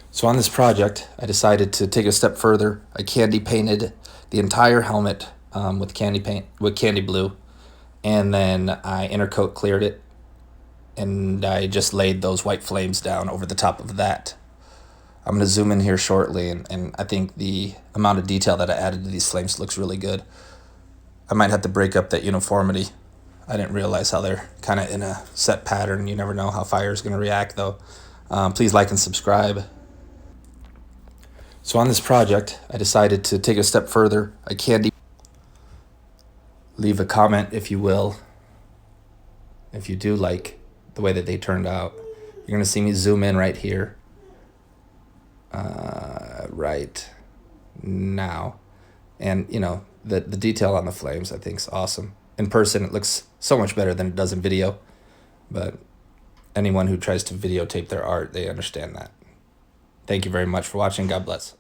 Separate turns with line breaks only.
So on this project, I decided to take a step further. I candy painted the entire helmet with candy blue, and then I intercoat cleared it, and I just laid those white flames down over the top of that. I'm going to zoom in here shortly, and I think the amount of detail that I added to these flames looks really good. I might have to break up that uniformity. I didn't realize how they're kind of in a set pattern. You never know how fire is going to react, though. Please like and subscribe. So on this project, I decided to take a step further. I candy. Leave a comment if you will. If you do like the way that they turned out, you're going to see me zoom in right here. Right now. And, you know, the detail on the flames I think is awesome. In person, it looks so much better than it does in video. But anyone who tries to videotape their art, they understand that. Thank you very much for watching. God bless.